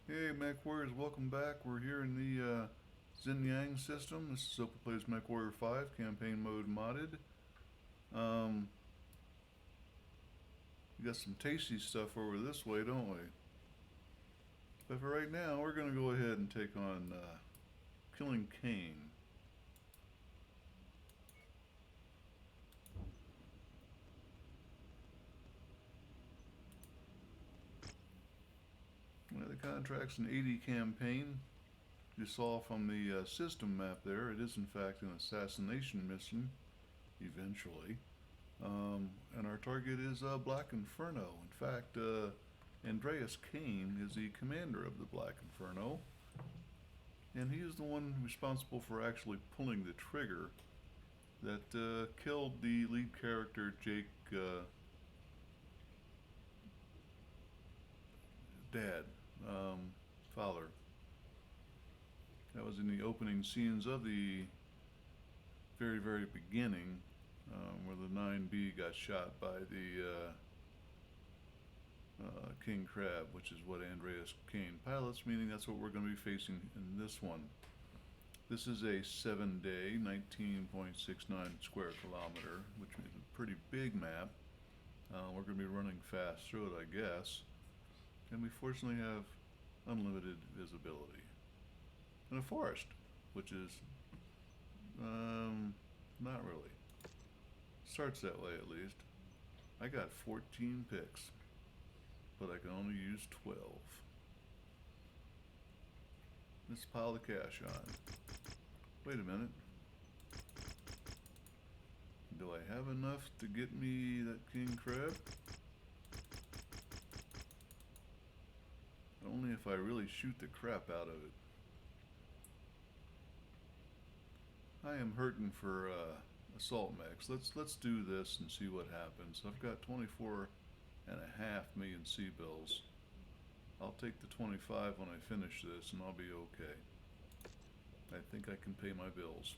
Hey MechWarriors, welcome back. We're here in the Xin Yang system. This is Open Plays MechWarrior 5, campaign mode modded. We got some tasty stuff over this way, don't we? But for right now, we're going to go ahead and take on killing Kane. The contract's an 80 campaign. You saw from the system map there, it is in fact an assassination mission, eventually. And our target is Black Inferno. In fact, Andreas Kane is the commander of the Black Inferno. And he is the one responsible for actually pulling the trigger that killed the lead character, Jake, dad, Fowler. That was in the opening scenes of the very, very beginning, where the 9B got shot by the King Crab, which is what Andreas Kane pilots, meaning that's what we're going to be facing in this one. This is a 7-day, 19.69 square kilometer, which is a pretty big map. We're going to be running fast through it, I guess. And we fortunately have unlimited visibility. And a forest, which is not really. Starts that way at least. I got 14 picks, but I can only use 12. Let's pile the cash on. Wait a minute. Do I have enough to get me that king crab? Only if I really shoot the crap out of it. I am hurting for assault mechs. Let's do this and see what happens. I've got 24.5 million C-bills. I'll take the 25 when I finish this and I'll be okay. I think I can pay my bills.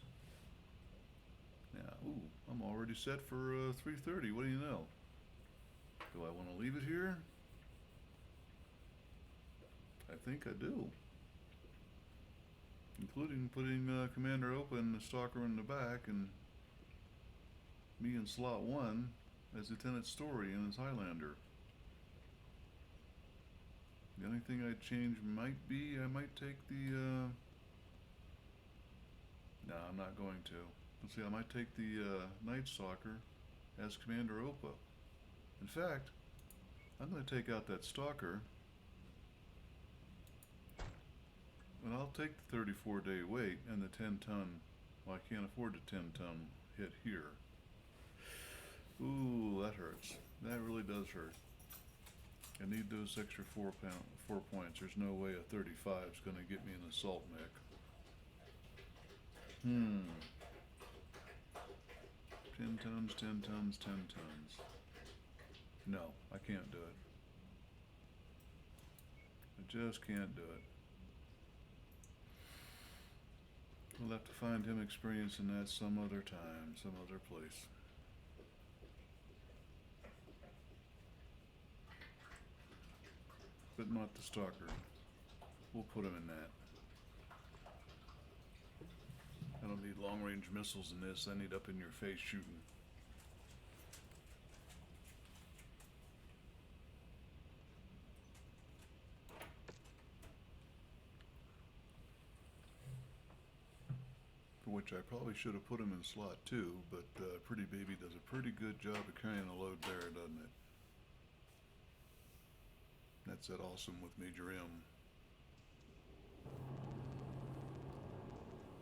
Now, ooh, I'm already set for 3:30. What do you know? Do I want to leave it here? I think I do. Including putting Commander Open, the Stalker in the back, and me in slot 1 as Lieutenant Story and as Highlander. The only thing I'd change might be I might take the no, I'm not going to. Let's see, I might take the Night Stalker as Commander Opa. In fact, I'm going to take out that Stalker, and I'll take the 34-day wait and the 10-ton. Well, I can't afford the 10-ton hit here. Ooh, that hurts. That really does hurt. I need those extra 4 points. There's no way a 35 is going to get me an assault mech. 10 tons, 10 tons, 10 tons. No, I can't do it. I just can't do it. We'll have to find him experiencing that some other time, some other place. But not the Stalker. We'll put him in that. I don't need long-range missiles in this. I need up-in-your-face shooting. For which I probably should have put him in slot 2, but Pretty Baby does a pretty good job of carrying a load there, doesn't it? That's that awesome with Major M.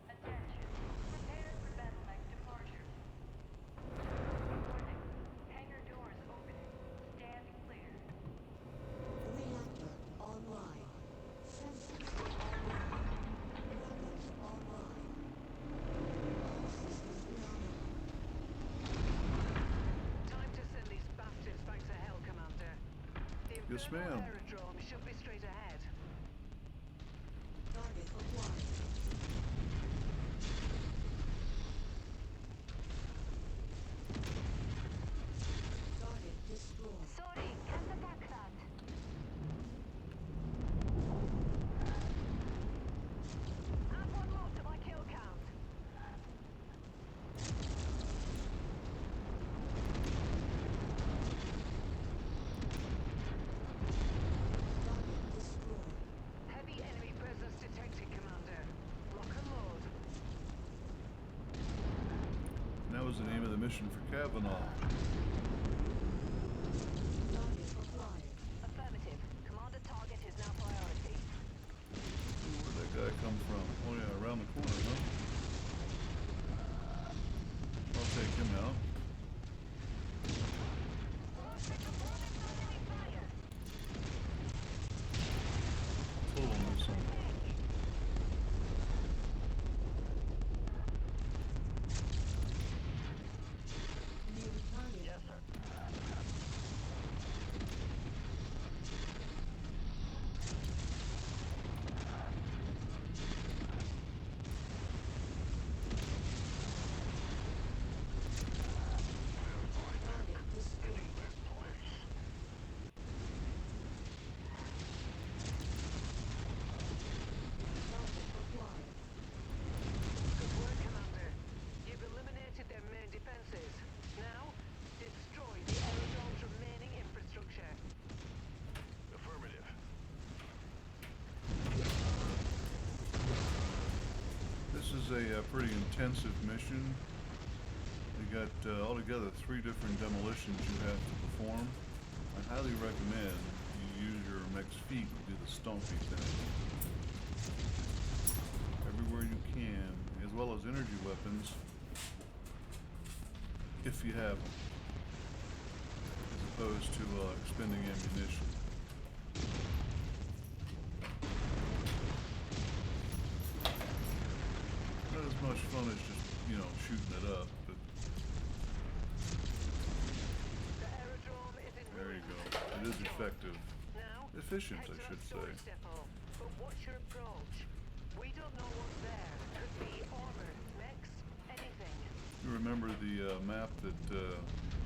Attention. Prepare for battlemech departure. Warning. Hangar doors opening. Stand clear. Reactor online. Sensors online. Weapons online. All systems nominal. Time to send these bastards back to hell, Commander. The Yes, Infernal ma'am. aerodrome should be straight ahead. Target acquired. Target destroyed. Sorry, can't attack that. mission for Kavanaugh. Target acquired. Affirmative. Commander target is now priority. Where'd that guy come from? Oh yeah, around the corner, huh? I'll take him out. Total missile. New target. Yes, sir. Target destroyed. Target acquired. Good work, Commander. You've eliminated their main defenses. Now, destroy the aerodrome's remaining infrastructure. Affirmative. This is a pretty intensive mission. You got altogether 3 different demolitions you have to perform. I highly recommend you use your mech's feet to do the stompy thing. Everywhere you can, as well as energy weapons, if you have them, as opposed to expending ammunition. Not as much fun as just, shooting it up, but The aerodrome is in there you ruins. go. It is effective. Now, Efficient, head I to that should say. storage depot, but watch your approach. We don't know what's there. Could be armor, mechs, anything. You remember the map that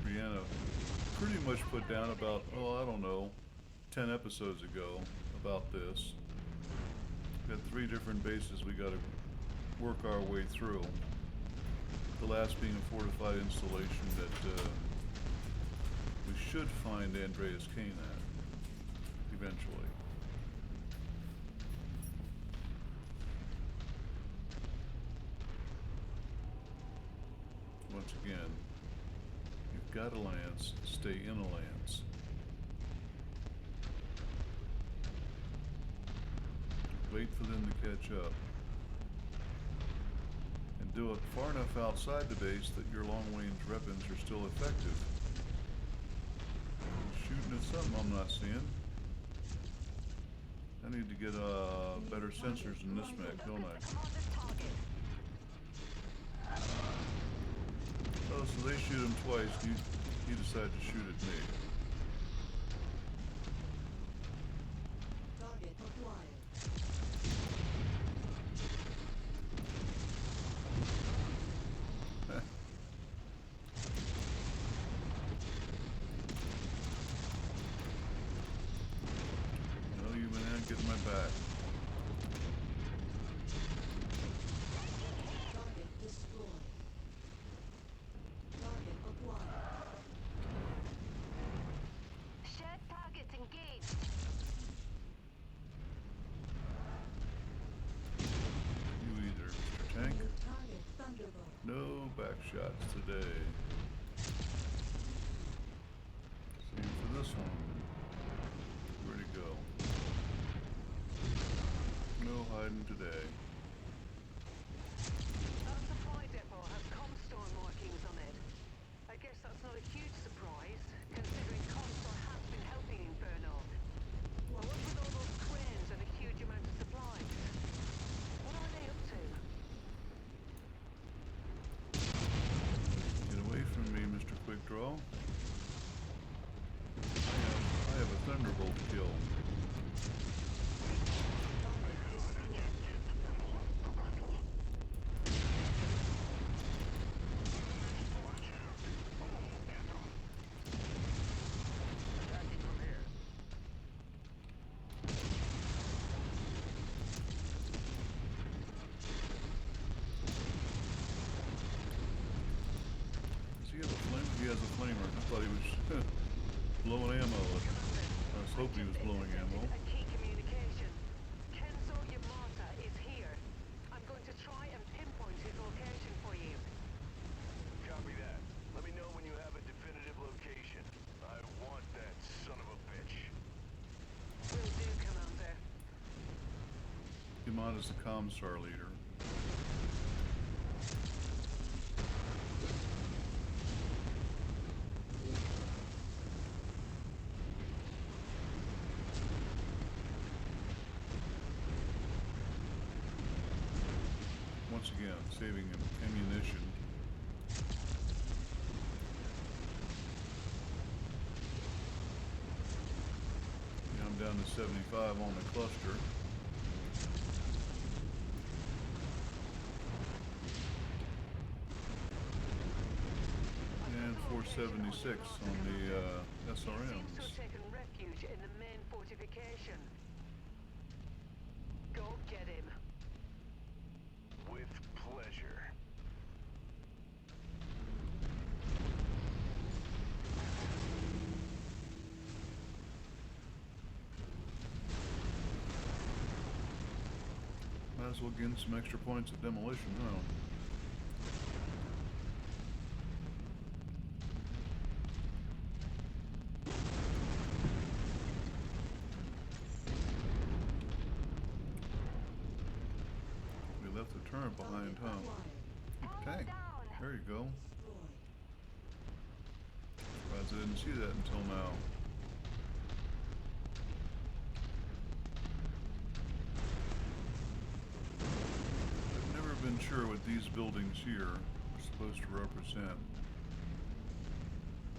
Brianna pretty much put down about, I don't know, 10 episodes ago about this. We got 3 different bases we got to work our way through. The last being a fortified installation that we should find Andreas Kane at, eventually. Once again, you've got a lance, stay in a lance. Wait for them to catch up. And do it far enough outside the base that your long-range weapons are still effective. Shooting at something I'm not seeing. I need to get better sensors in this mech, don't I? Commander's target. Oh, so they shoot him twice. He decided to shoot at me. Target acquired. No, you went out getting my back. Target destroyed. Target acquired. Shared targets engaged. You either, Mr. Tank. New target Thunderbolt. No back shots today. Same for this one. Where'd he go? No hiding today. That supply depot has Comstone markings on it. I guess that's not a huge surprise, considering Comstone has been helping Inferno. What's with all those cranes and a huge amount of supplies? What are they up to? Get away from me, Mr. Quick Draw. I have a thunderbolt kill. Attacking from here. Does he have a flame? He has a flamer. I thought he was blowing ammo. I was hoping he was blowing ammo. A key communication. Kenzo Yamata is here. I'm going to try and pinpoint his location for you. Copy that. Let him out as the Comstar leader. Once again, saving him ammunition. Yeah, I'm down to 75 on the cluster. And 476 on the He seems to have SRMs. taken refuge in the main fortification. Go get him. With pleasure. Might as well gain some extra points of demolition, huh? We left the turret behind, huh? Acquired. Tank. There you go. Destroyed. Surprised I didn't see that until now. I've never been sure what these buildings here are supposed to represent.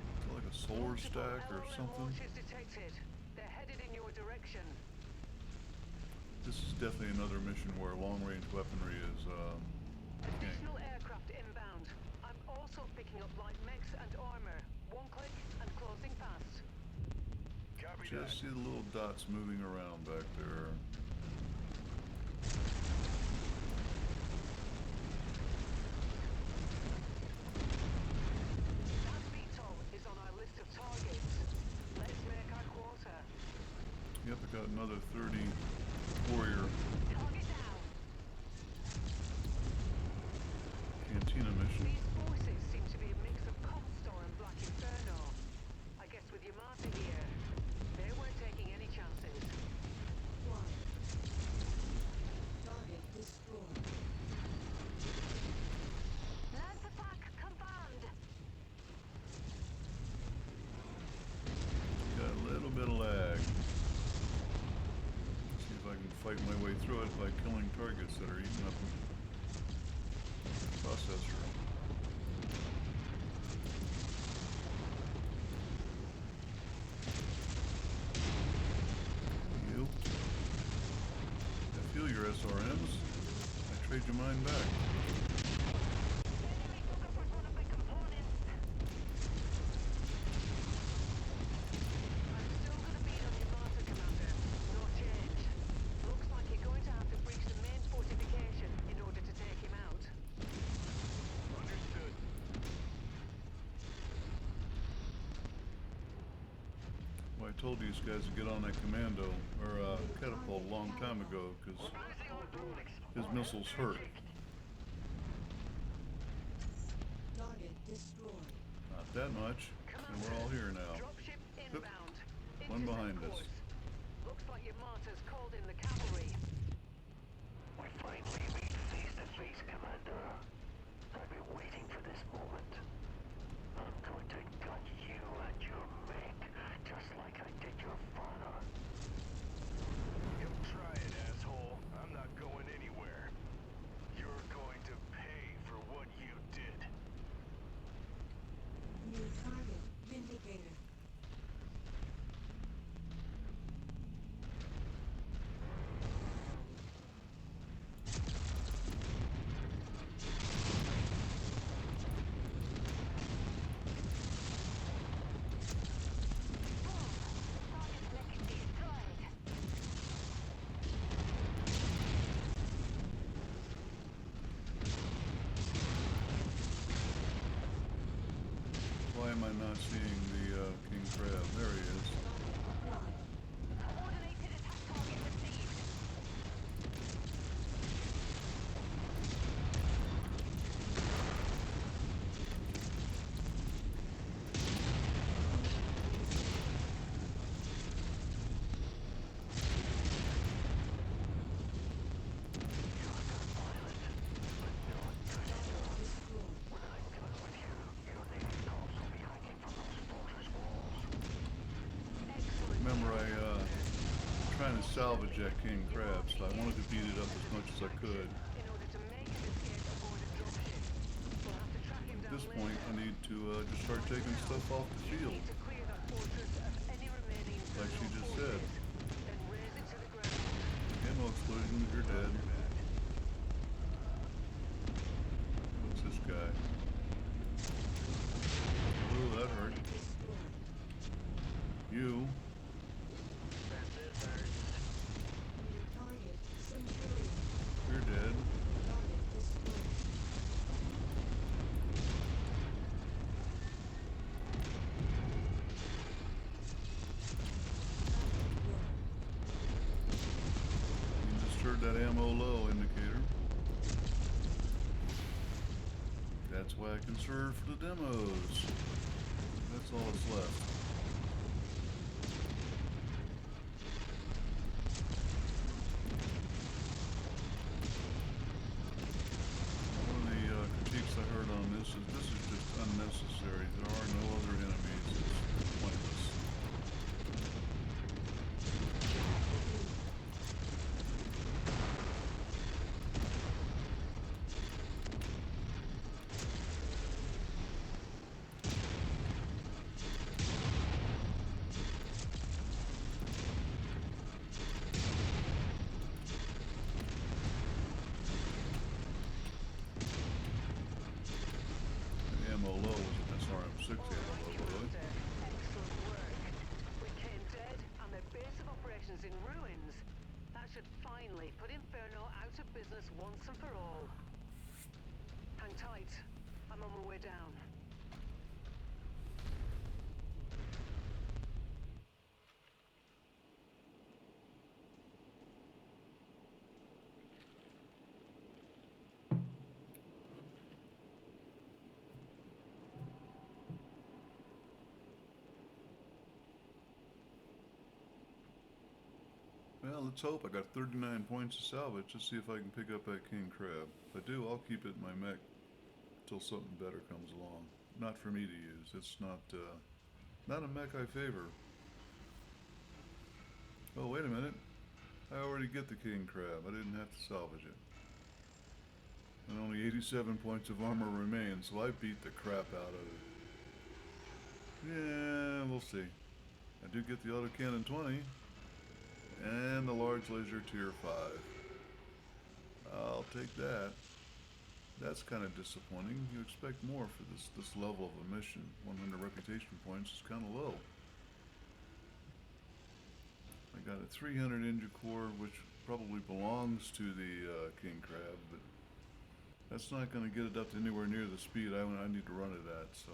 Is it like a solar Multiple stack or LRM something? launches detected. They're headed in your direction. This is definitely another mission where long-range weaponry is king. Additional aircraft inbound. I'm also picking up light mechs and armor. One click and closing fast. Copy that. Just see the little dots moving around back there. That VTOL is on our list of targets. Let's make our quarter. Yep, I got another 30 warrior Target down. cantina mission. These forces seem to be a mix of Comstar and Black Inferno. I guess with Yamata here, they weren't taking any chances. Acquired. Target destroyed. Land attack confirmed. Got a little bit of lag. See if I can fight my way through it by killing targets that are eating up the processor. You. I feel your SRMs. I trade you mine back. Enemy took apart one of my components. I'm still gonna beat on Yamata, Commander. No change. Looks like you're going to have to breach the main fortification in order to take him out. Understood. Well, I told these guys to get on that commando or catapult a long time ago because his missiles hurt. Target destroyed. Not that much, and we're all here now. Dropship inbound. One Intercept behind us. course. Looks like Yamata's called in the cavalry. We finally meet face to face, Commander. I've been waiting for this moment. I'm going to gut you and your mech, just like I did your father. You try it, asshole. I'm not going anywhere. You're going to pay for what you did. New target. Vindicator. Target mech destroyed. Why am I not seeing the king crab? There he is. Acquired. Coordinated attack target received. Remember, trying to salvage that king crab, so I wanted to beat it up as much as I could. In order to make an escape aboard a dropship. We'll have to track him At down this later. point, I need to just start taking stuff off the You field, need to clear that fortress of any remaining like she Infernal just forces, said. then raze it to the ground. Ammo explosion, you're dead. What's this guy? Ooh, that hurt. Destroyed. You. That's it, nerds. Your target, Centurion. You're dead. Target destroyed. You just heard that ammo low indicator. That's why I conserve for the demos. That's all that's left. One of the critiques I heard on this is just unnecessary. There are no other enemies. It's pointless. The ammo low was an SRM6 ammo low, by the way. Excellent work. With Kane dead and their base of operations in ruins, that should finally put Inferno out of business once and for all. Hang tight. I'm on my way down. Well, let's hope. I got 39 points to salvage. Let's see if I can pick up that king crab. If I do, I'll keep it in my mech until something better comes along. Not for me to use. It's not a mech I favor. Oh, wait a minute. I already get the king crab. I didn't have to salvage it. And only 87 points of armor remain, so I beat the crap out of it. Yeah, we'll see. I do get the autocannon 20. And the large laser tier 5. I'll take that. That's kind of disappointing. You expect more for this level of a mission. 100 reputation points is kind of low. I got a 300 Ninja Core, which probably belongs to the King Crab, but that's not going to get it up to anywhere near the speed I need to run it at, so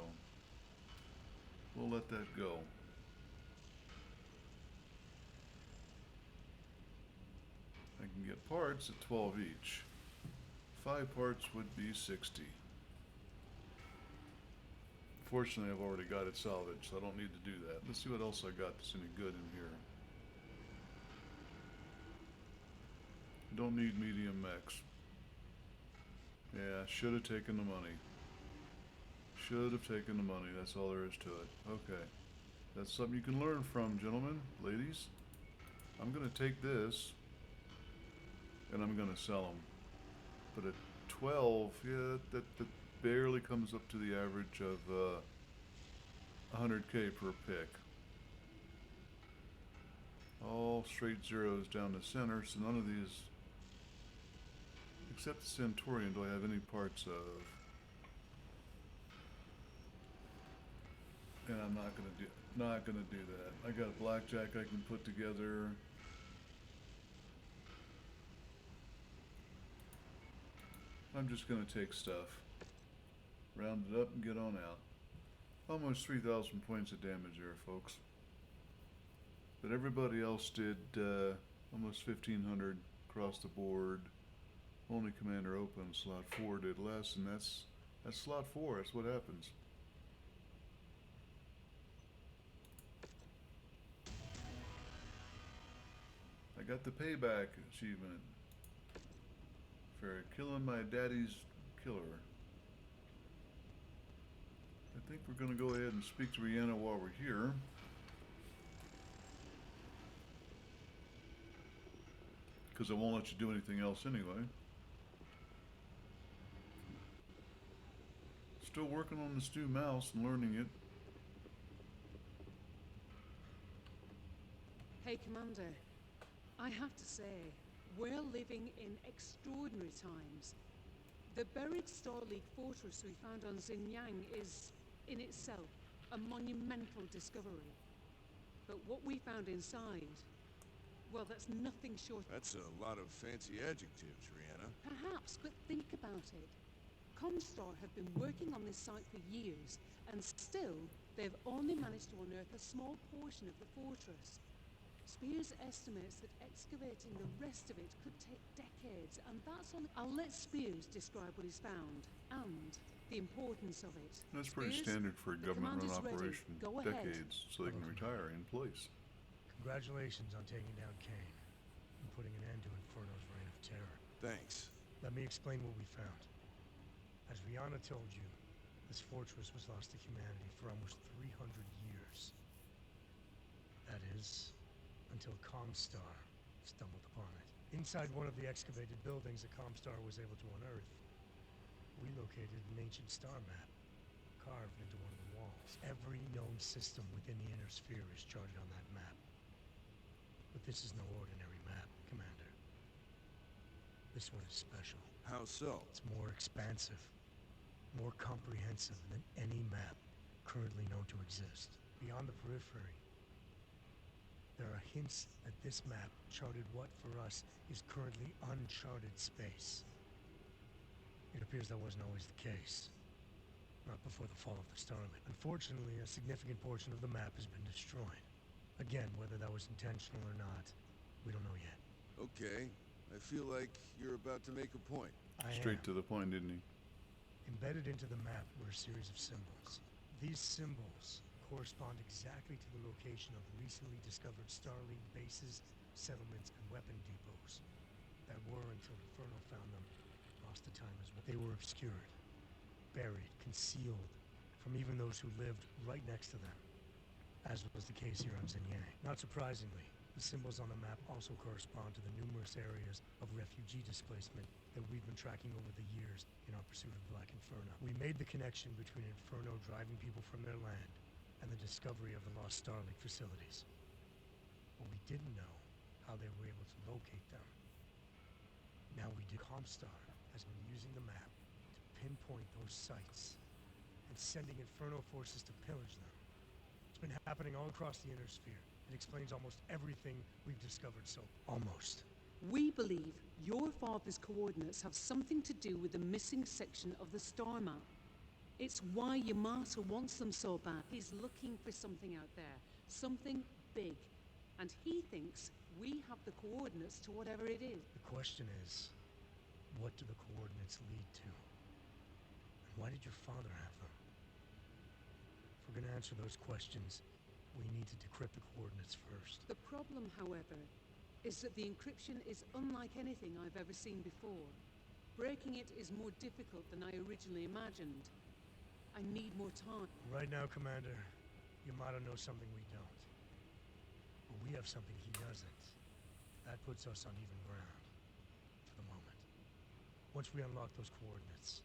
we'll let that go. I can get parts at 12 each. 5 parts would be 60. Fortunately, I've already got it salvaged, so I don't need to do that. Let's see what else I got that's any good in here. Don't need medium mechs. Yeah, should have taken the money. Should have taken the money, that's all there is to it. Okay. That's something you can learn from, gentlemen, ladies. I'm going to take this, and I'm going to sell them. But at 12, yeah, that barely comes up to the average of 100k per pick. All straight zeros down the center, so none of these, except the Centaurian, do I have any parts of. And I'm not gonna do that. I got a blackjack I can put together. I'm just gonna take stuff, round it up and get on out. Almost 3,000 points of damage there, folks. But everybody else did almost 1,500 across the board. Only Commander Open slot 4 did less, and that's slot 4. That's what happens. I got the payback achievement for killing my daddy's killer. I think we're going to go ahead and speak to Rihanna while we're here. because it won't let you do anything else anyway. Still working on this new mouse and learning it. Hey, Commander. I have to say, we're living in extraordinary times. The buried Star League fortress we found on Xinjiang is, in itself, a monumental discovery. But what we found inside, well, that's nothing short. That's a lot of fancy adjectives, Rihanna. Perhaps, but think about it. Comstar have been working on this site for years, and still, they've only managed to unearth a small portion of the fortress. Spears estimates that excavating the rest of it could take decades, and that's on. I'll let Spears describe what he's found, and the importance of it. That's pretty Spears, standard for a the government-run command is ready. operation. Go ahead. Decades, so they can retire in place. Congratulations on taking down Kane and putting an end to Inferno's reign of terror. Thanks. Let me explain what we found. As Rihanna told you, this fortress was lost to humanity for almost 300 years. That is, until Comstar stumbled upon it. Inside one of the excavated buildings that Comstar was able to unearth, we located an ancient star map carved into one of the walls. Every known system within the inner sphere is charted on that map. But this is no ordinary map, Commander. This one is special. How so? It's more expansive, more comprehensive than any map currently known to exist. Beyond the periphery, there are hints that this map charted what for us is currently uncharted space. It appears that wasn't always the case. Not before the fall of the Starlet. Unfortunately, a significant portion of the map has been destroyed. Again, whether that was intentional or not, we don't know yet. Okay. I feel like you're about to make a point. Straight to the point, didn't he? Embedded into the map were a series of symbols. These symbols correspond exactly to the location of recently discovered Star League bases, settlements, and weapon depots that were, until Inferno found them, lost to time as well. They were obscured, buried, concealed from even those who lived right next to them, as was the case here on Xinjiang. Not surprisingly, the symbols on the map also correspond to the numerous areas of refugee displacement that we've been tracking over the years in our pursuit of Black Inferno. We made the connection between Inferno driving people from their land and the discovery of the lost Star League facilities. But we didn't know how they were able to locate them. Now we do. Comstar has been using the map to pinpoint those sites and sending Inferno forces to pillage them. It's been happening all across the inner sphere. It explains almost everything we've discovered so almost. We believe your father's coordinates have something to do with the missing section of the star map. It's why Yamato wants them so bad. He's looking for something out there, something big. And he thinks we have the coordinates to whatever it is. The question is, what do the coordinates lead to? And why did your father have them? If we're gonna answer those questions, we need to decrypt the coordinates first. The problem, however, is that the encryption is unlike anything I've ever seen before. Breaking it is more difficult than I originally imagined. I need more time. Right now, Commander, Yamato knows something we don't. But we have something he doesn't. That puts us on even ground. For the moment. Once we unlock those coordinates,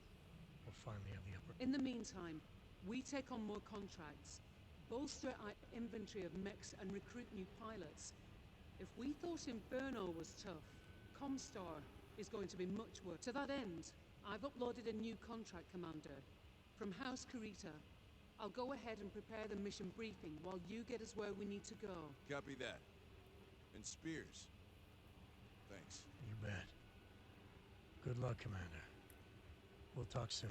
we'll finally have the upper... In the meantime, we take on more contracts, bolster our inventory of mechs, and recruit new pilots. If we thought Inferno was tough, Comstar is going to be much worse. To that end, I've uploaded a new contract, Commander. From House Kurita, I'll go ahead and prepare the mission briefing while you get us where we need to go. Copy that. And Spears. Thanks. You bet. Good luck, Commander. We'll talk soon.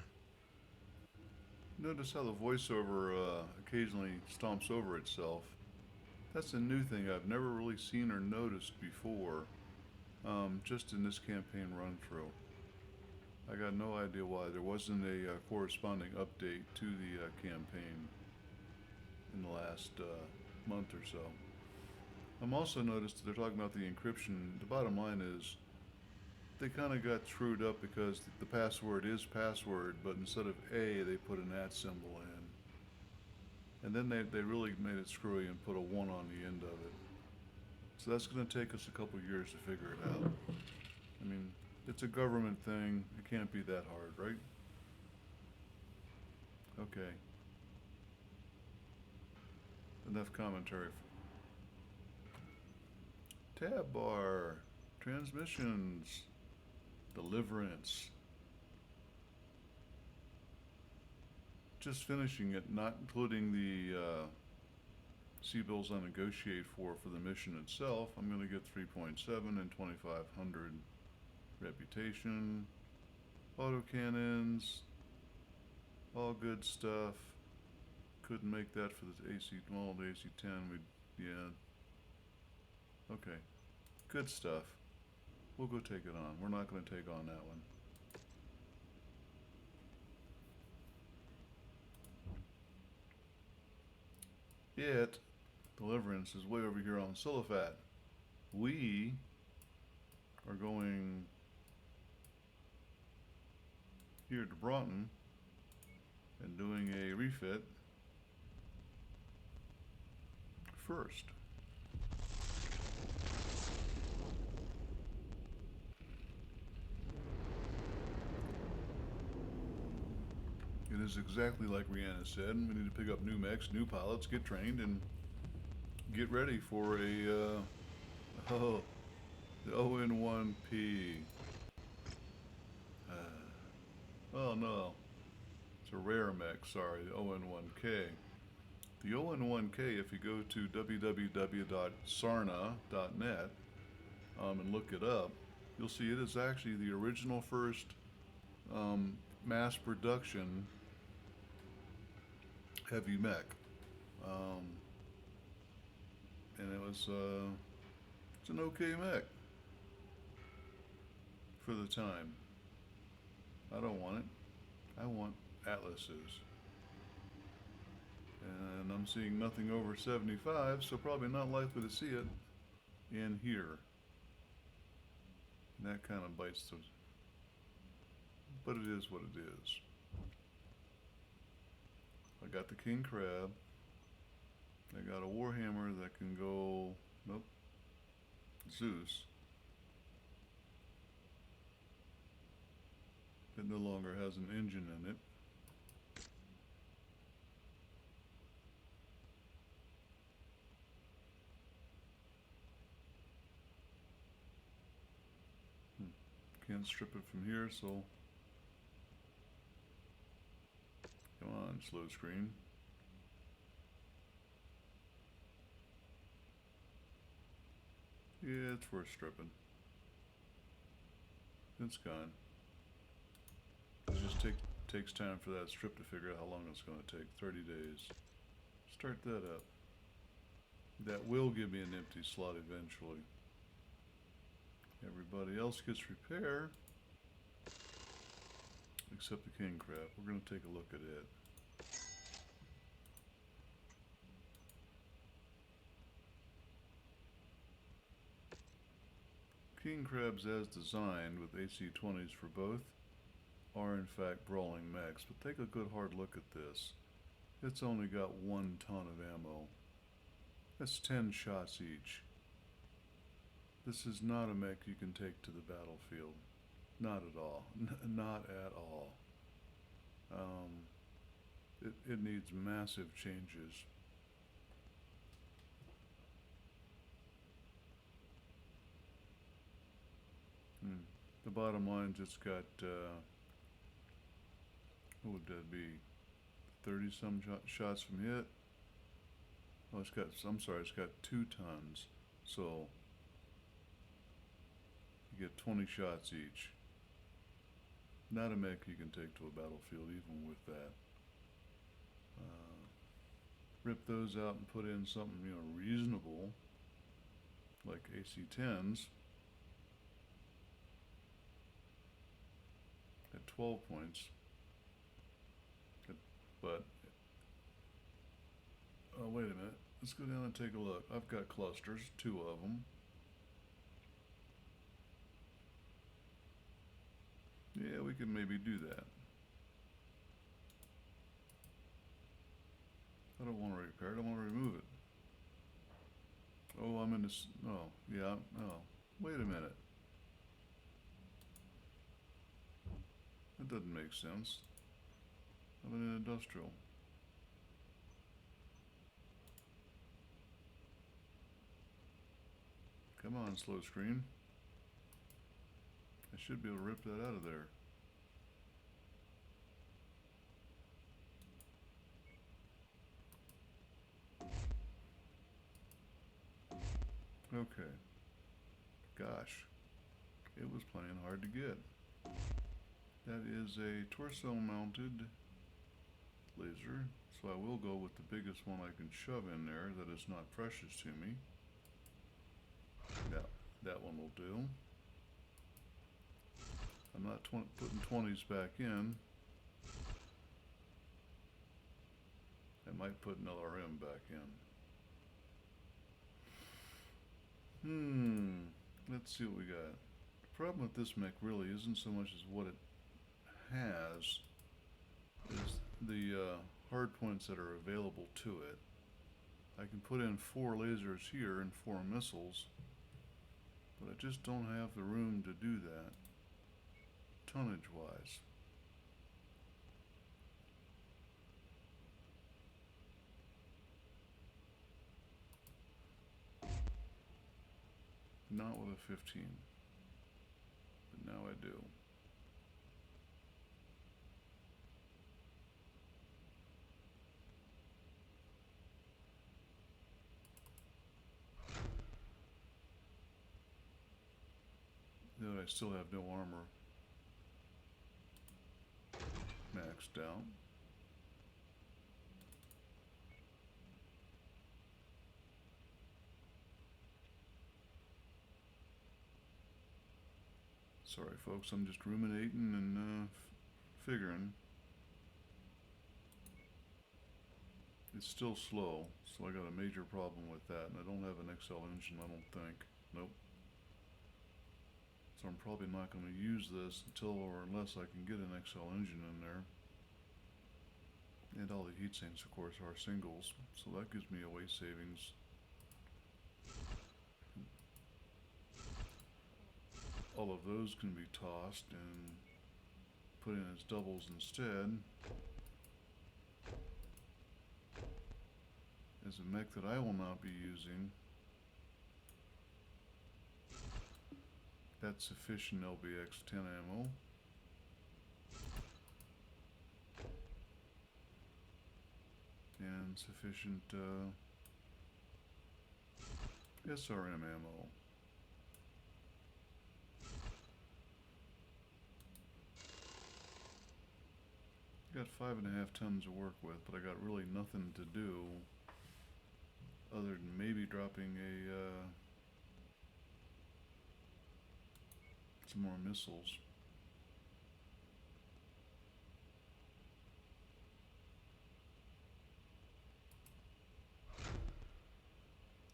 Notice how the voiceover occasionally stomps over itself. That's a new thing I've never really seen or noticed before, just in this campaign run-through. I got no idea why there wasn't a corresponding update to the campaign in the last month or so. I'm also noticed that they're talking about the encryption. The bottom line is they kind of got screwed up because the password is password, but instead of A, they put an @ symbol in. And then they really made it screwy and put a 1 on the end of it. So that's going to take us a couple years to figure it out. I mean, it's a government thing. It can't be that hard, right? Okay. Enough commentary. Tab bar. Transmissions. Deliverance. Just finishing it, not including the C-bills I negotiate for the mission itself. I'm going to get 3.7 and 2,500 reputation. Autocannons. All good stuff. Couldn't make that for the AC, well, the AC-10, yeah. Okay. Good stuff. We'll go take it on. We're not going to take on that one. It, Deliverance, is way over here on Siliphat. We are going here to Broughton and doing a refit first. It is exactly like Rihanna said. We need to pick up new mechs, new pilots, get trained, and get ready for a the ON1P. Oh no, it's a rare mech. Sorry, the ON1K. The ON1K, if you go to www.sarna.net and look it up, you'll see it is actually the original first mass production heavy mech. And it was it's an okay mech for the time. I don't want it. I want Atlases. And I'm seeing nothing over 75, so probably not likely to see it in here. And that kind of bites the... But it is what it is. I got the King Crab. I got a Warhammer that can go... Nope. Zeus. It no longer has an engine in it. Can't strip it from here, so... Come on, slow screen. Yeah, it's worth stripping. It's gone. It just takes time for that strip to figure out how long it's going to take. 30 days. Start that up. That will give me an empty slot eventually. Everybody else gets repair. Except the King Crab. We're going to take a look at it. King Crabs as designed with AC-20s for both are in fact brawling mechs, but take a good hard look at this. It's only got 1 ton of ammo. That's 10 shots each. This is not a mech you can take to the battlefield. Not at all. Not at all. It needs massive changes. The bottom line just got, what would that be? 30 some shots from hit. Oh, it's got, I'm sorry, it's got 2 tons. So, you get 20 shots each. Not a mech you can take to a battlefield even with that. Rip those out and put in something, you know, reasonable, like AC-10s. At 12 points. But, oh, wait a minute. Let's go down and take a look. I've got clusters, 2 of them. Yeah, we can maybe do that. I don't want to repair it, I want to remove it. Oh, I'm in this. Oh, yeah. Oh, wait a minute. That doesn't make sense. I'm in an industrial. Come on, slow screen. I should be able to rip that out of there. Okay. Gosh. It was playing hard to get. That is a torso mounted laser, so I will go with the biggest one I can shove in there that is not precious to me. That one will do. I'm not putting 20s back in. I might put an LRM back in. Let's see what we got. The problem with this mech really isn't so much as what it has, is the hard points that are available to it. I can put in 4 lasers here and 4 missiles, but I just don't have the room to do that, tonnage wise. Not with a 15, but now I do. Though I still have no armor maxed out. Sorry folks, I'm just ruminating and figuring. It's still slow, so I got a major problem with that, and I don't have an XL engine, I don't think. Nope. So I'm probably not going to use this until or unless I can get an XL engine in there. And all the heat sinks, of course, are singles, so that gives me a weight savings. All of those can be tossed and put in as doubles instead. As a mech that I will not be using. That's sufficient LBX-10 ammo. And sufficient SRM ammo. Got 5.5 tons to work with, but I got really nothing to do other than maybe dropping some more missiles.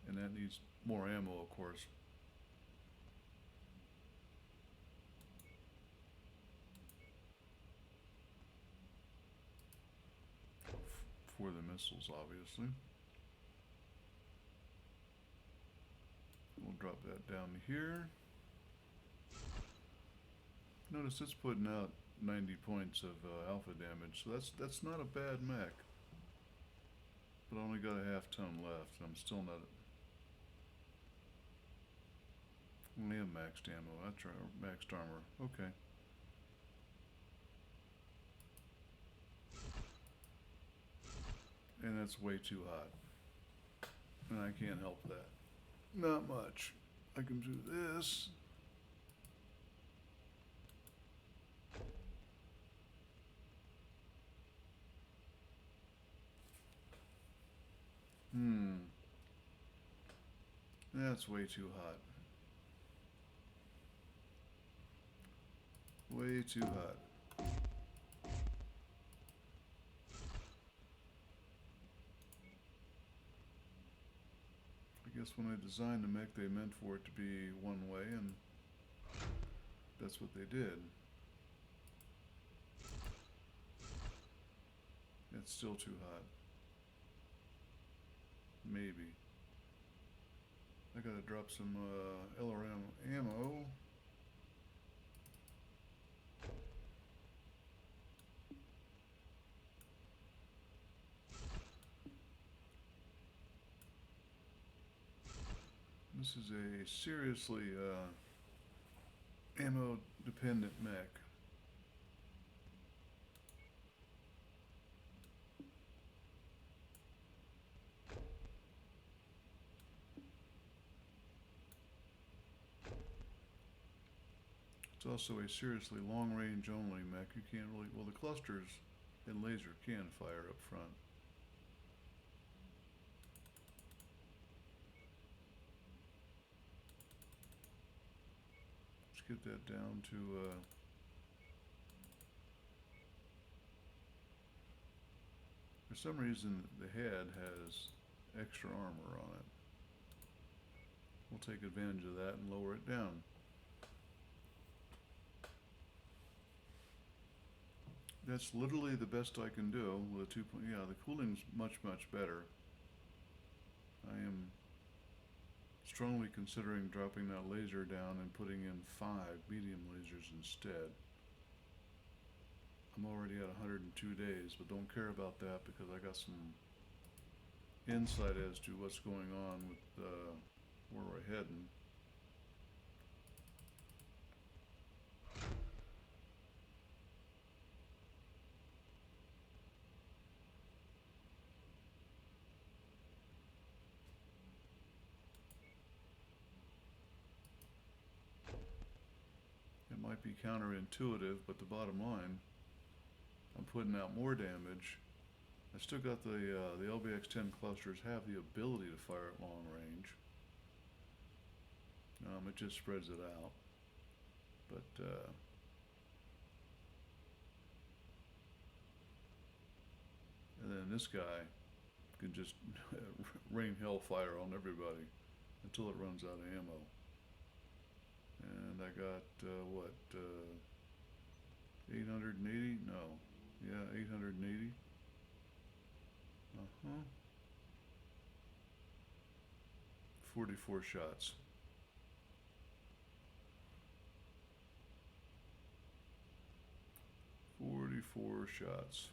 And that needs more ammo, of course. For the missiles, obviously. We'll drop that down to here. Notice it's putting out 90 points of alpha damage, so that's not a bad mech. But I only got a half ton left, and I'm still not. Only have maxed ammo. That's right, maxed armor. Okay. And that's way too hot. And I can't help that. Not much. I can do this. That's way too hot. Way too hot. I guess when I designed the mech, they meant for it to be one way, and that's what they did. It's still too hot. Maybe. I gotta drop some LRM ammo. This is a seriously ammo dependent mech. It's also a seriously long range only mech. You can't really, well, the clusters and laser can fire up front. Let's get that down to for some reason the head has extra armor on it. We'll take advantage of that and lower it down. That's literally the best I can do with a 2. Yeah, the cooling's much better. I am strongly considering dropping that laser down and putting in 5 medium lasers instead. I'm already at 102 days, but don't care about that because I got some insight as to what's going on with where we're heading. It might be counterintuitive, but the bottom line, I'm putting out more damage. I still got the LBX-10 clusters have the ability to fire at long range. It just spreads it out. But and then this guy can just rain hellfire on everybody until it runs out of ammo. And I got what 880? No, yeah, 880. 44 shots. Shots.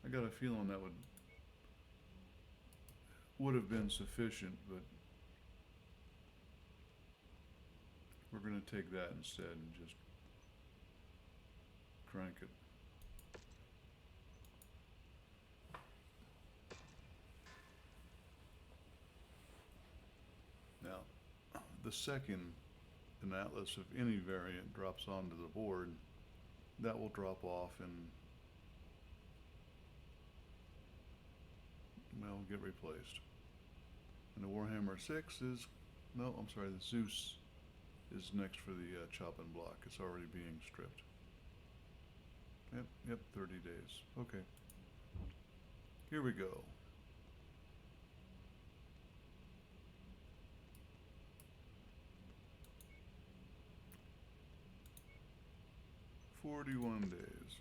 I got a feeling that would have been sufficient, but we're going to take that instead and just crank it. Now, the second an atlas of any variant drops onto the board, that will drop off and, well, get replaced. And the Warhammer 6 is, no, I'm sorry, the Zeus is next for the chopping block. It's already being stripped. Yep, 30 days. Okay. Here we go. "41 days.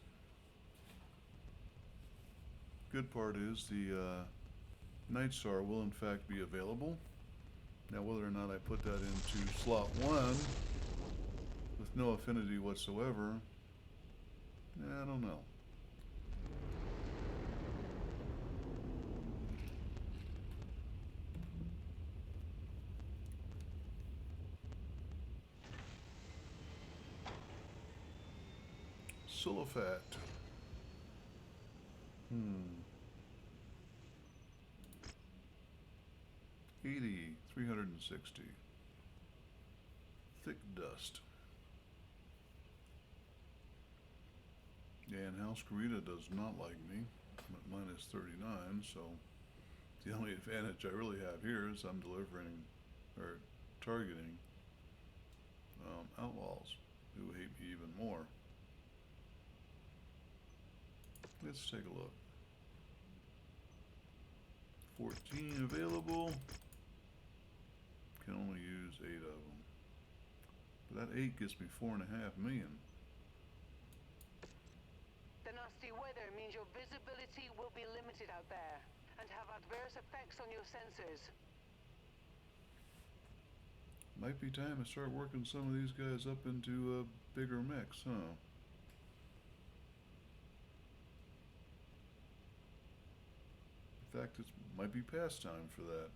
Good part is the Night Star will in fact be available. Now whether or not I put that into slot 1 with no affinity whatsoever, I don't know. Sulfat. 80, 360. Thick dust. And House Karita does not like me. I'm at minus 39, so the only advantage I really have here is I'm delivering or targeting outlaws who hate me even more. Let's take a look. 14 available. Can only use 8 of them. But that 8 gets me 4.5 million. The nasty weather means your Visibility will be limited out there and have adverse effects on your sensors. Might be time to start working some of these guys up into bigger mechs, huh? In fact, it might be past time for that.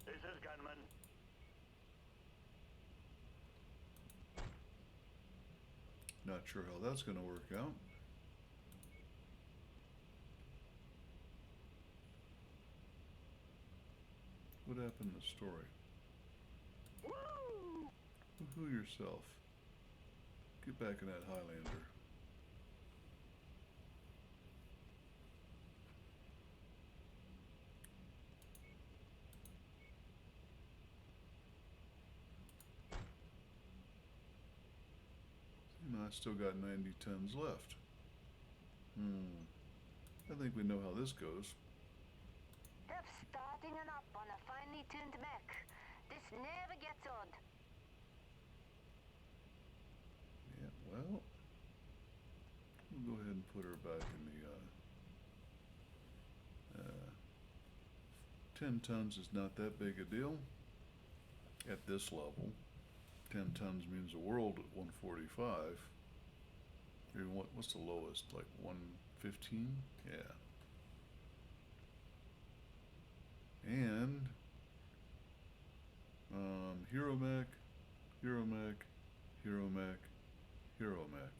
This is Gunman. Not sure how that's going to work out. What happened in the story? Woo! Woohoo yourself. Get back in that Highlander. I still got 90 tons left. I think we know how this goes. Tough starting and up on a finely tuned mech. This never gets old. Yeah, well, we'll go ahead and put her back in the 10 tons is not that big a deal at this level. 10 tons means the world at 145. Maybe what's the lowest? Like 115? Yeah. And Hero Mech, Hero Mech, Hero Mech, Hero Mech.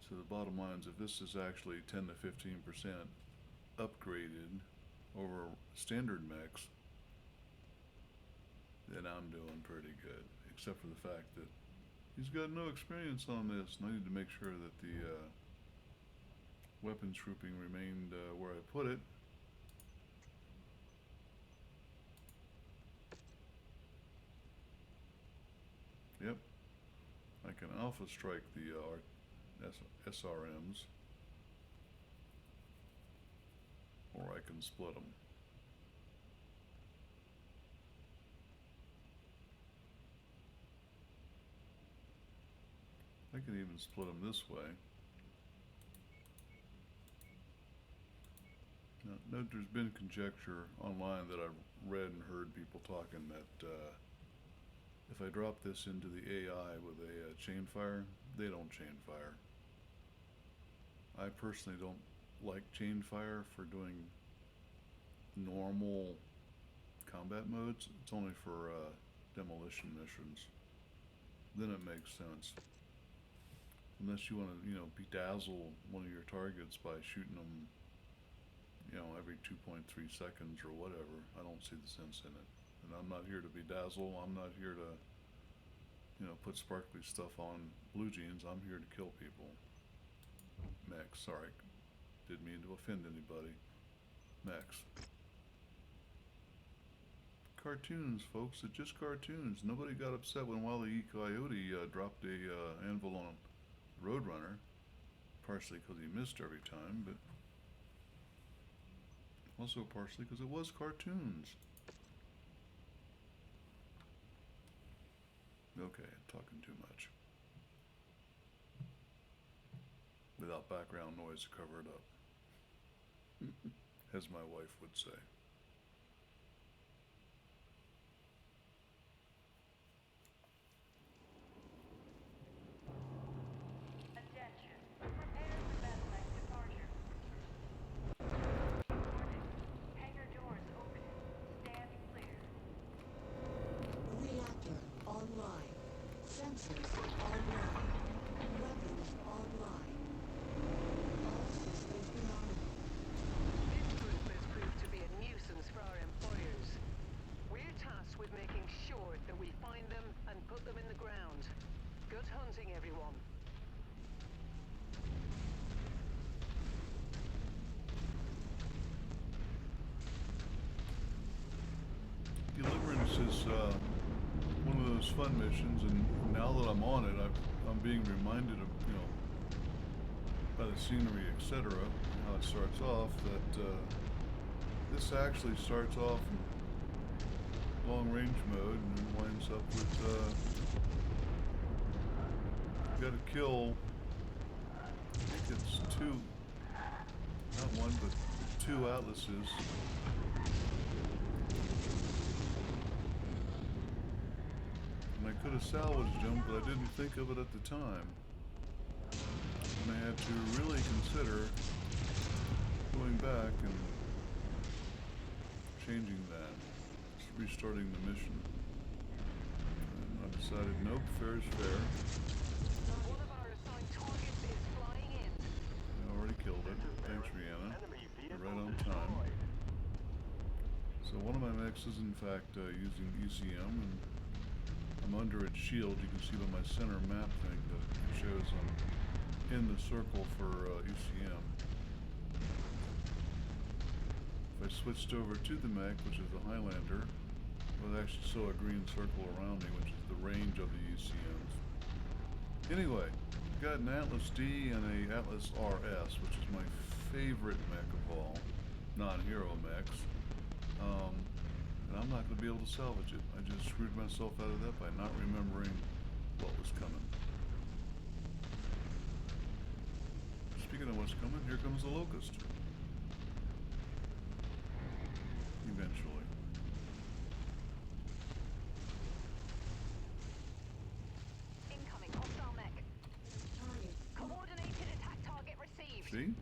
So the bottom line is if this is actually 10 to 15% upgraded over standard mechs, then I'm doing pretty good. Except for the fact that he's got no experience on this, and I need to make sure that the weapons grouping remained where I put it. Yep, I can alpha strike the SRMs, or I can split them. I can even split them this way. Now, there's been conjecture online that I've read and heard people talking that if I drop this into the AI with a chain fire, they don't chain fire. I personally don't like chain fire for doing normal combat modes. It's only for demolition missions. Then it makes sense. Unless you want to, bedazzle one of your targets by shooting them, every 2.3 seconds or whatever. I don't see the sense in it. And I'm not here to bedazzle. I'm not here to, put sparkly stuff on blue jeans. I'm here to kill people. Mechs, sorry. Didn't mean to offend anybody. Mechs. Cartoons, folks. It's just cartoons. Nobody got upset when Wile E. Coyote dropped a anvil on Roadrunner, partially because he missed every time, but also partially because it was cartoons. Okay, talking too much. Without background noise to cover it up, as my wife would say. Attention. Prepare for battlemech departure. Warning. Hangar doors opening. Stand clear. Reactor online. Sensors online. Weapons online. All systems nominal. This group has proved to be a nuisance for our employers. We're tasked with making sure that we find them and put them in the ground. Good hunting, everyone. Deliverance is one of those fun missions, and now that I'm on it, I'm being reminded of, by the scenery, etc., how it starts off, that This actually starts off in long range mode and then winds up with, you gotta kill, I think it's two, not one, but two atlases. And I could have salvaged them, but I didn't think of it at the time. And I had to really consider going back and changing that, restarting the mission. And I decided, nope, fair is fair. One of our assigned targets is flying in. I already killed it. Thanks, Rihanna. Enemy vehicle Right on destroyed. time. So one of my mechs is in fact using ECM, and I'm under its shield. You can see by my center map thing that it shows I'm in the circle for ECM. If I switched over to the mech, which is the Highlander, it would actually show a green circle around me, which is the range of the ECMs. Anyway, I got an Atlas D and a Atlas RS, which is my favorite mech of all, non-hero mechs. And I'm not going to be able to salvage it. I just screwed myself out of that by not remembering what was coming. Speaking of what's coming, here comes the Locust. Eventually. Incoming hostile mech. Target. Coordinated attack target received. See?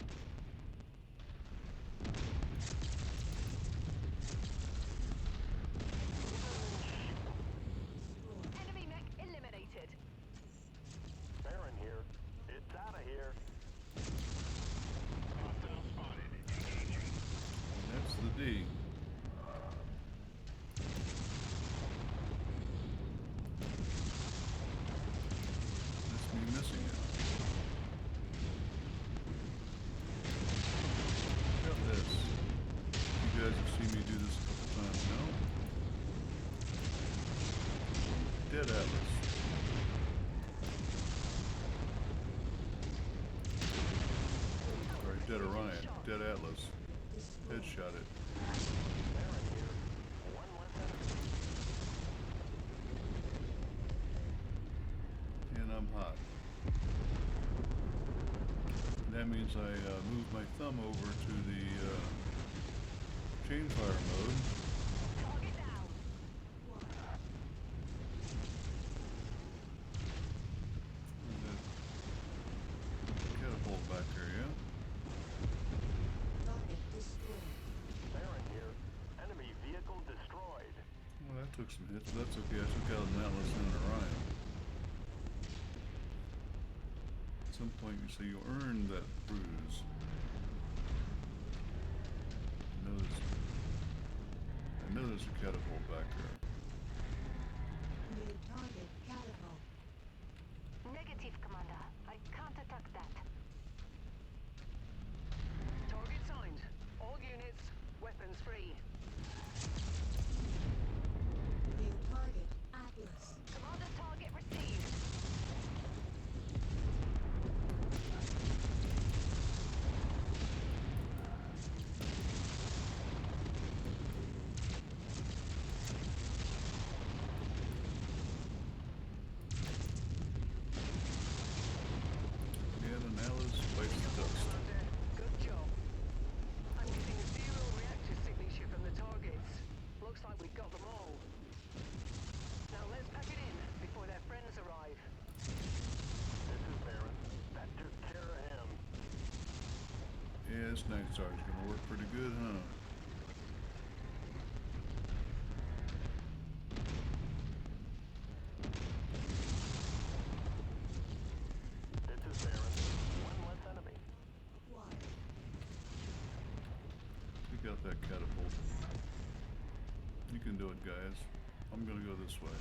Enemy mech eliminated. Baron here. It's out of here. That's the D. That's me missing it. Look at this. You guys have seen me do this a couple times now. Dead Atlas. Sorry, Dead Orion. Dead Atlas. Headshot it. Baron here. One less enemy. And I'm hot. That means I move my thumb over to the chainfire mode. Target down. And that catapult back there, yeah? Target destroyed. Baron here. Enemy vehicle destroyed. Well, that took some hits, but that's okay. I took out an Atlas and an Orion. At some point you say you earned that bruise. I know there's a catapult back there. New target catapult. Negative, Commander. I can't attack that. Target signed. All units, weapons free. New target Atlas. Commander target received. And an Atlas bites the dust. Commander, good job. I'm getting a zero reactor signature from the targets. Looks like we got them all. Now let's pack it in before their friends arrive. This is Baron. That took care of him. Yeah, this Night Star's gonna work pretty good, huh? This is Baron. One less enemy. Acquired. Take out that catapult. You can do it, guys. I'm gonna go this way.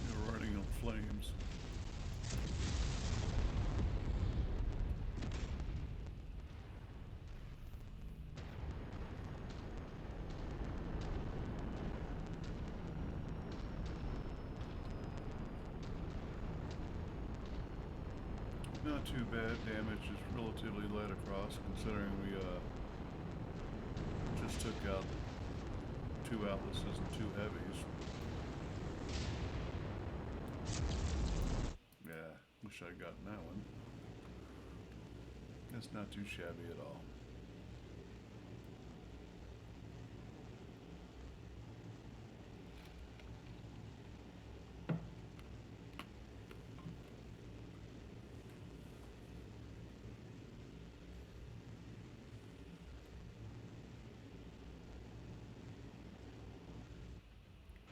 You're running on flames. Not too bad. Damage is relatively light across, considering we just took out 2 atlases and 2 heavies. Yeah, wish I'd gotten that one. That's not too shabby at all.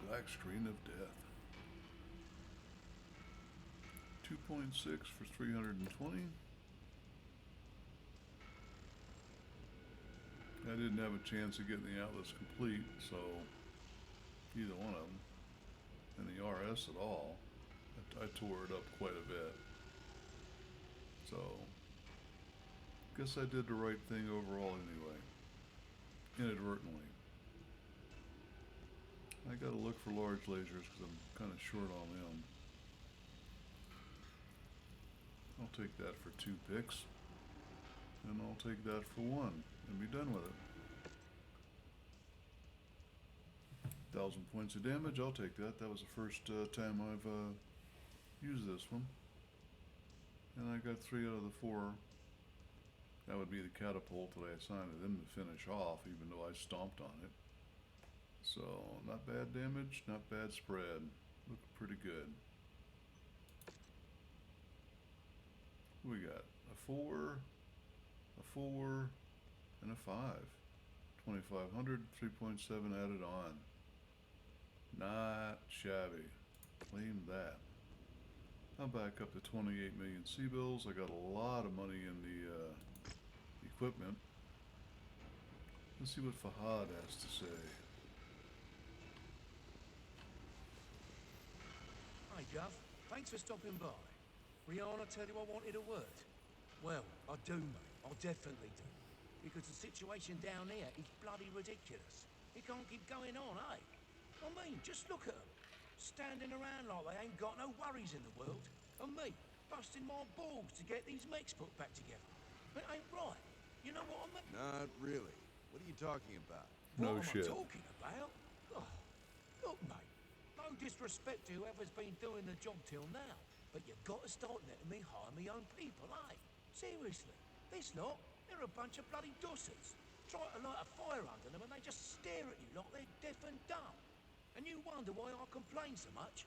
Black Screen of Death. 2.6 for 320. I didn't have a chance of getting the Atlas complete, so either one of them. And the RS at all. I tore it up quite a bit. So, guess I did the right thing overall anyway. Inadvertently. I gotta look for large lasers because I'm kind of short on them. I'll take that for 2 picks. And I'll take that for 1 and be done with it. 1,000 points of damage, I'll take that. That was the first time I've used this one. And I got 3 out of the 4. That would be the catapult that I assigned to them to finish off, even though I stomped on it. So, not bad damage, not bad spread. Looked pretty good. We got a 4, a 4, and a 5. 2,500, 3.7 added on. Not shabby. Claim that. I'm back up to 28 million C-bills. I got a lot of money in the equipment. Let's see what Fahad has to say. Hey, Gov. Thanks for stopping by. Rihanna tell you I wanted a word? Well, I do, mate. I definitely do. Because the situation down here is bloody ridiculous. It can't keep going on, eh? I mean, just look at them. Standing around like they ain't got no worries in the world. And me, busting my balls to get these mechs put back together. It ain't right. You know what I mean? Not really. What are you talking about? No What shit. am I talking about? Oh, look, mate. No disrespect to whoever's been doing the job till now, but you've got to start letting me hire my own people, eh? Seriously. This lot, they're a bunch of bloody dussers. Try to light a fire under them and they just stare at you like they're deaf and dumb. And you wonder why I complain so much?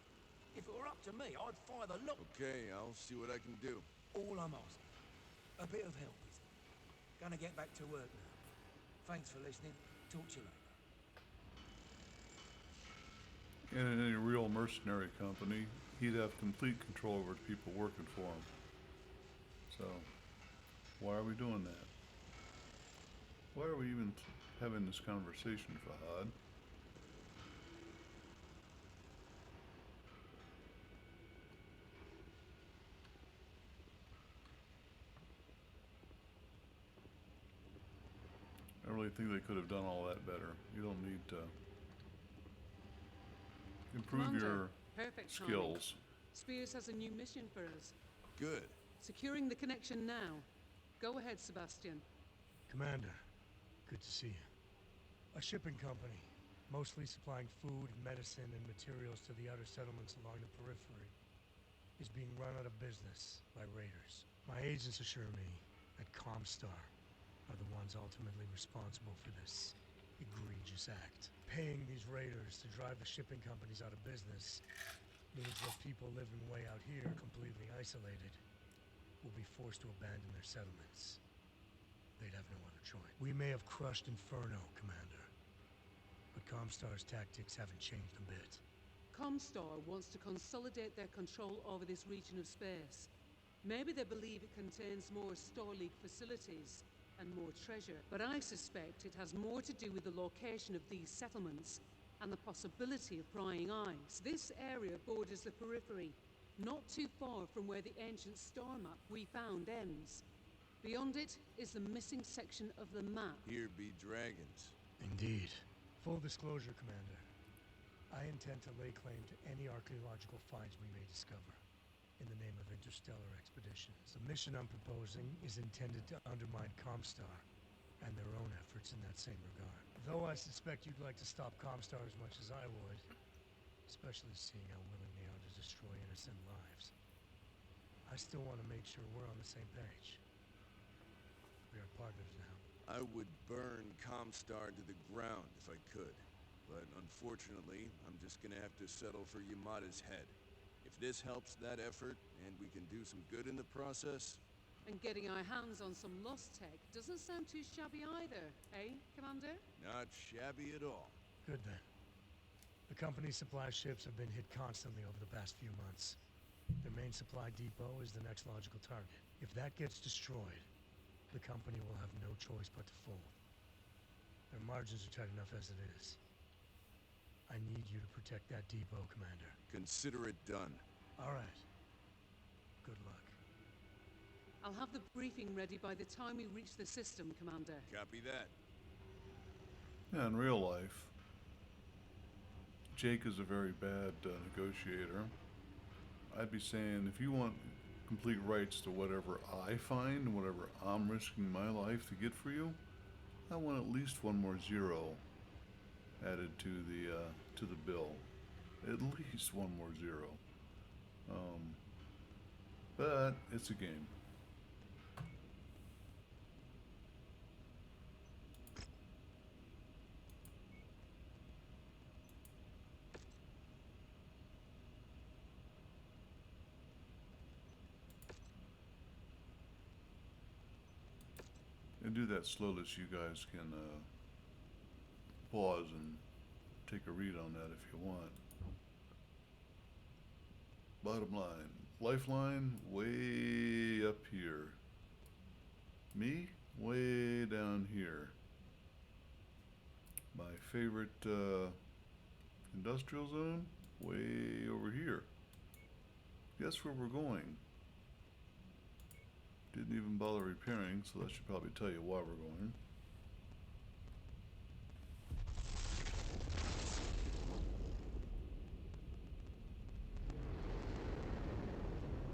If it were up to me, I'd fire the lot. Okay, I'll see what I can do. All I'm asking. A bit of help, is it? Gonna get back to work now. Thanks for listening. Talk to you later. And in a real mercenary company, he'd have complete control over the people working for him. So, why are we doing that? Why are we even having this conversation, Fahad? I really think they could have done all that better. You don't need to improve Commander, your perfect timing. skills. Spears has a new mission for us. Good. Securing the connection now. Go ahead, Sebastian. Commander, good to see you. A shipping company, mostly supplying food, medicine, and materials to the outer settlements along the periphery, is being run out of business by raiders. My agents assure me that Comstar are the ones ultimately responsible for this egregious act. Paying these raiders to drive the shipping companies out of business means that people living way out here, completely isolated, will be forced to abandon their settlements. They'd have no other choice. We may have crushed Inferno, Commander, but Comstar's tactics haven't changed a bit. Comstar wants to consolidate their control over this region of space. Maybe they believe it contains more Star League facilities and more treasure, but I suspect it has more to do with the location of these settlements and the possibility of prying eyes. This area borders the periphery, not too far from where the ancient star map we found ends. Beyond it is the missing section of the map. Here be dragons. Indeed. Full disclosure, Commander. I intend to lay claim to any archaeological finds we may discover, in the name of interstellar expeditions. The mission I'm proposing is intended to undermine Comstar and their own efforts in that same regard. Though I suspect you'd like to stop Comstar as much as I would, especially seeing how willing they are to destroy innocent lives, I still want to make sure we're on the same page. We are partners now. I would burn Comstar to the ground if I could. But unfortunately, I'm just gonna have to settle for Yamada's head. If this helps that effort, and we can do some good in the process... And getting our hands on some lost tech doesn't sound too shabby either, eh, Commander? Not shabby at all. Good then. The company's supply ships have been hit constantly over the past few months. Their main supply depot is the next logical target. If that gets destroyed, the company will have no choice but to fold. Their margins are tight enough as it is. I need you to protect that depot, Commander. Consider it done. All right. Good luck. I'll have the briefing ready by the time we reach the system, Commander. Copy that. Yeah, in real life, Jake is a very bad negotiator. I'd be saying, if you want complete rights to whatever I find, whatever I'm risking my life to get for you, I want at least one more zero added to the bill. At least one more zero. But it's a game. And do that slowly so you guys can pause and take a read on that if you want. Bottom line, lifeline way up here. Me way down here. My favorite industrial zone way over here. Guess where we're going? Didn't even bother repairing, so that should probably tell you why we're going.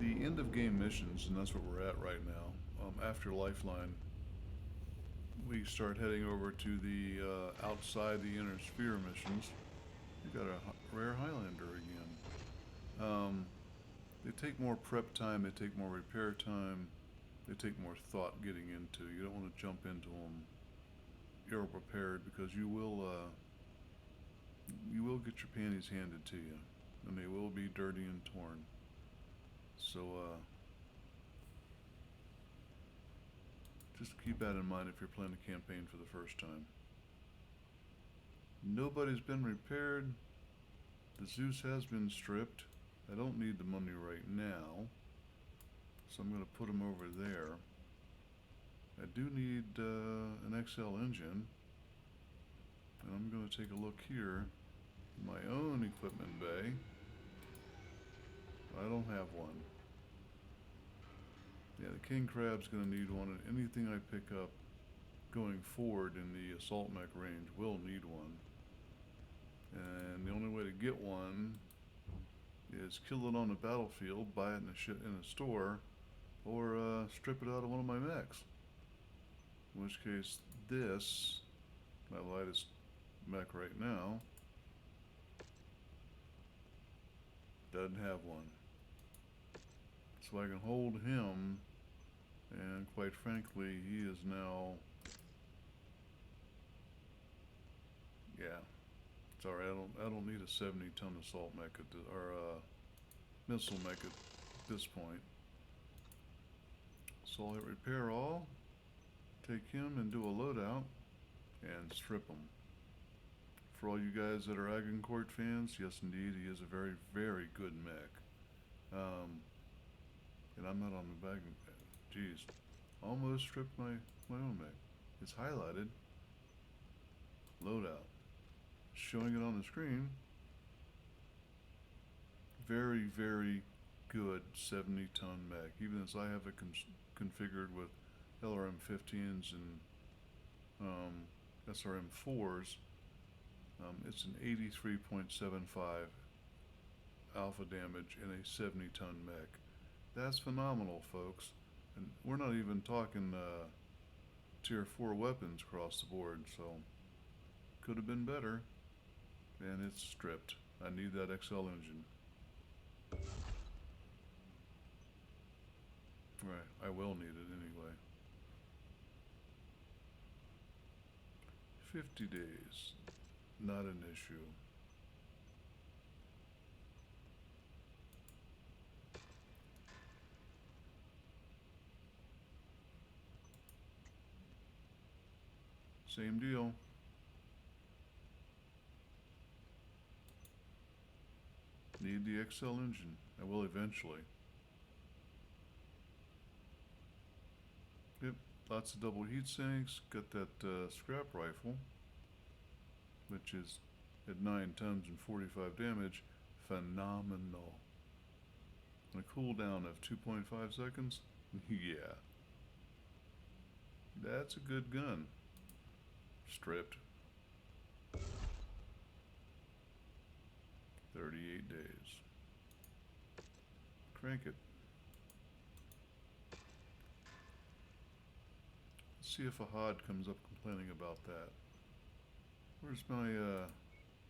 The end of game missions, and that's what we're at right now. After Lifeline, we start heading over to the outside the inner sphere missions. We got a rare Highlander again. They take more prep time, they take more repair time, they take more thought getting into. You don't want to jump into them ill prepared, because you will get your panties handed to you, and they will be dirty and torn. So just keep that in mind if you're playing the campaign for the first time. Nobody's been repaired. The Zeus has been stripped. I don't need the money right now, so I'm going to put them over there. I do need an XL engine, and I'm going to take a look here in my own equipment bay. I don't have one. Yeah, the King Crab's going to need one, and anything I pick up going forward in the assault mech range will need one. And the only way to get one is kill it on the battlefield, buy it in a store, or strip it out of one of my mechs. In which case, this, my lightest mech right now, doesn't have one. So I can hold him, and quite frankly, he is now, yeah, it's alright. I don't need a 70-ton assault mech or missile mech at this point. So I'll hit repair all, take him and do a loadout, and strip him. For all you guys that are Agincourt fans, yes indeed, he is a very, very good mech. And I'm not on the bag. Jeez, almost stripped my own mech. It's highlighted. Loadout. Showing it on the screen. Very, very good 70-ton mech. Even as I have it configured with LRM-15s and SRM-4s, it's an 83.75 alpha damage in a 70-ton mech. That's phenomenal, folks. And we're not even talking tier 4 weapons across the board, so could have been better. And it's stripped. I need that XL engine. Right, I will need it anyway. 50 days, not an issue. Same deal. Need the XL engine. I will eventually. Yep, lots of double heat sinks. Got that scrap rifle, which is at 9 tons and 45 damage. Phenomenal. And a cooldown of 2.5 seconds. Yeah. That's a good gun. Stripped. 38 days. Crank it. Let's see if a Hod comes up complaining about that. Where's my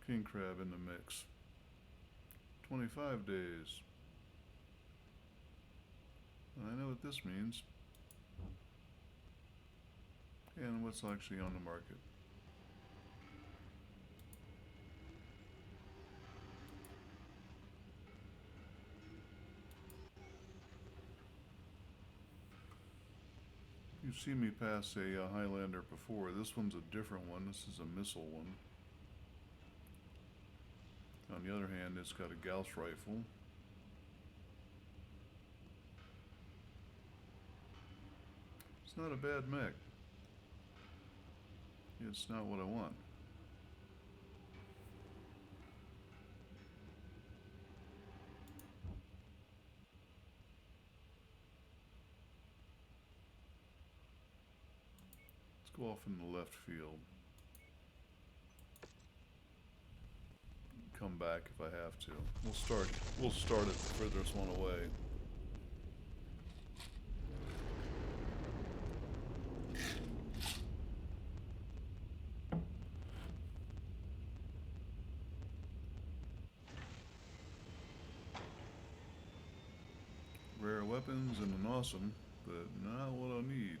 king crab in the mix? 25 days. I know what this means. And what's actually on the market. You've seen me pass a Highlander before. This one's a different one. This is a missile one. On the other hand, it's got a Gauss rifle. It's not a bad mech. It's not what I want. Let's go off in the left field. Come back if I have to. We'll start it the furthest one away. Rare weapons and an awesome, but not what I need.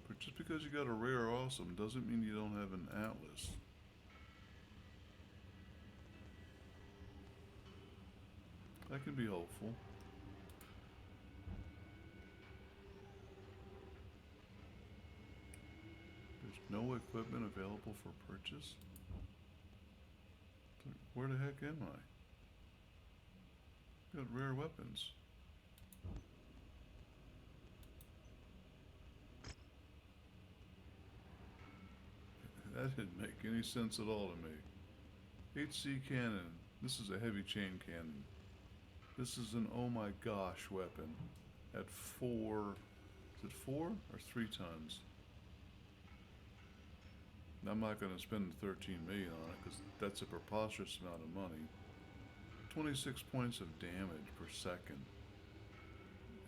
But just because you got a rare awesome doesn't mean you don't have an Atlas. That can be helpful. There's no equipment available for purchase? Where the heck am I? Got rare weapons. That didn't make any sense at all to me. HC cannon. This is a heavy chain cannon. This is an oh my gosh weapon at 4, is it 4 or 3 tons? I'm not going to spend 13 million on it because that's a preposterous amount of money. 26 points of damage per second.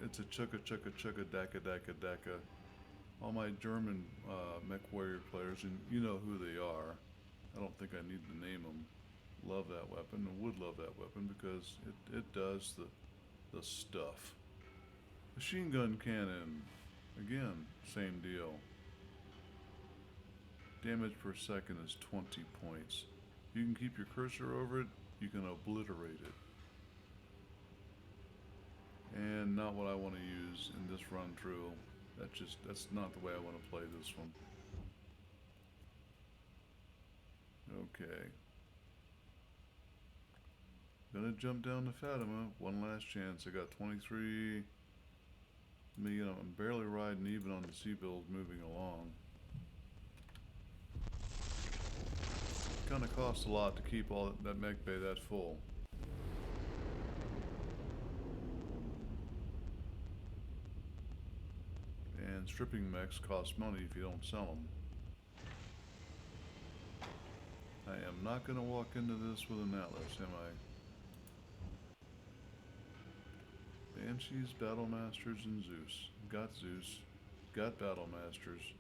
It's a chugga chugga chugga daka daka daka. All my German MechWarrior players, and you know who they are. I don't think I need to name them. Love that weapon and would love that weapon because it does the stuff. Machine gun cannon, again, same deal. Damage per second is 20 points. You can keep your cursor over it, you can obliterate it. And not what I want to use in this run through. That's not the way I want to play this one. Okay. Gonna jump down to Fatima. One last chance. I got 23 million. I'm barely riding even on the sea bills moving along. Kinda costs a lot to keep all that mech bay that full. And stripping mechs cost money if you don't sell them. I am not going to walk into this with an Atlas, am I? Banshees, Battlemasters, and Zeus. Got Zeus. Got Battlemasters.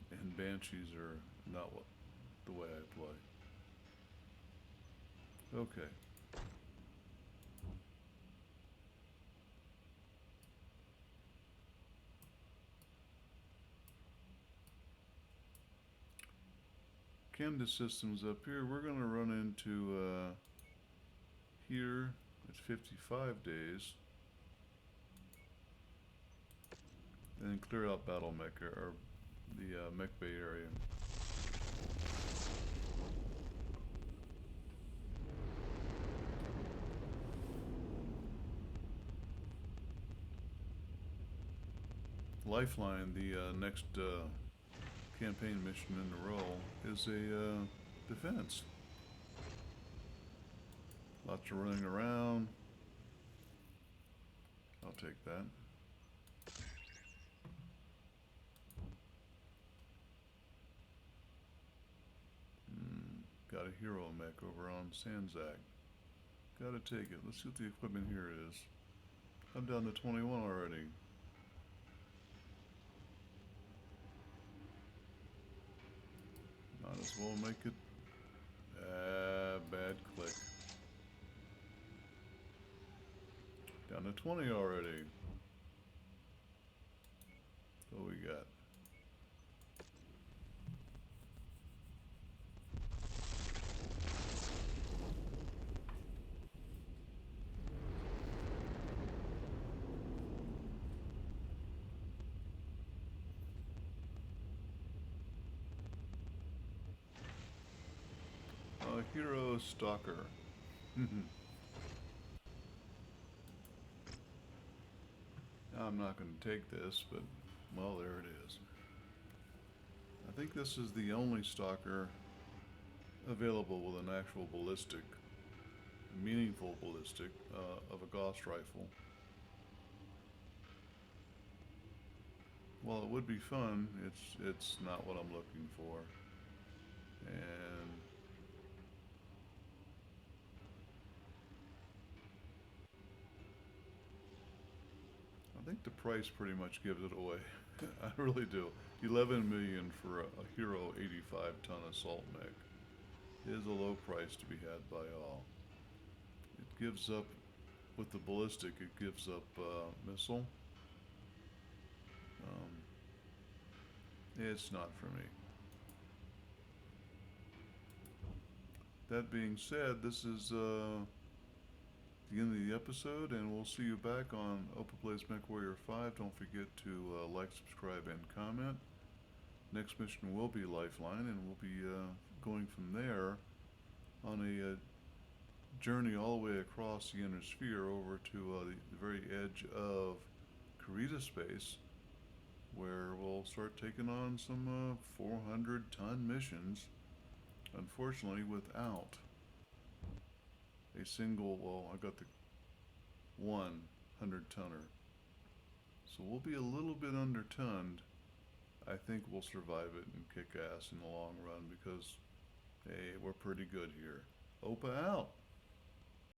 And Banshees are not what the way I play. Okay. Canvas systems up here. We're going to run into here. It's 55 days. And then clear out BattleMech or the Mech Bay area. Lifeline, the next campaign mission in the role, is a defense. Lots of running around. I'll take that. Got a hero mech over on Sanzak. Gotta take it. Let's see what the equipment here is. I'm down to 21 already. Might as well make it. Bad click. Down to 20 already. What we got? Hero Stalker. I'm not going to take this, but, well, there it is. I think this is the only Stalker available with an actual ballistic, meaningful ballistic, of a Gauss rifle. While it would be fun, it's not what I'm looking for. And I think the price pretty much gives it away. I really do. 11 million for a Hero 85-ton assault mech is a low price to be had by all. It gives up, with the ballistic, it gives up missile. It's not for me. That being said, this is the end of the episode, and we'll see you back on Open Plays MechWarrior 5. Don't forget to like, subscribe, and comment. Next mission will be Lifeline, and we'll be going from there on a journey all the way across the inner sphere over to the very edge of Karita space, where we'll start taking on some 400-ton missions, unfortunately without a single, well, I got the 100-tonner. So we'll be a little bit under-tonned. I think we'll survive it and kick ass in the long run because, hey, we're pretty good here. Opa out!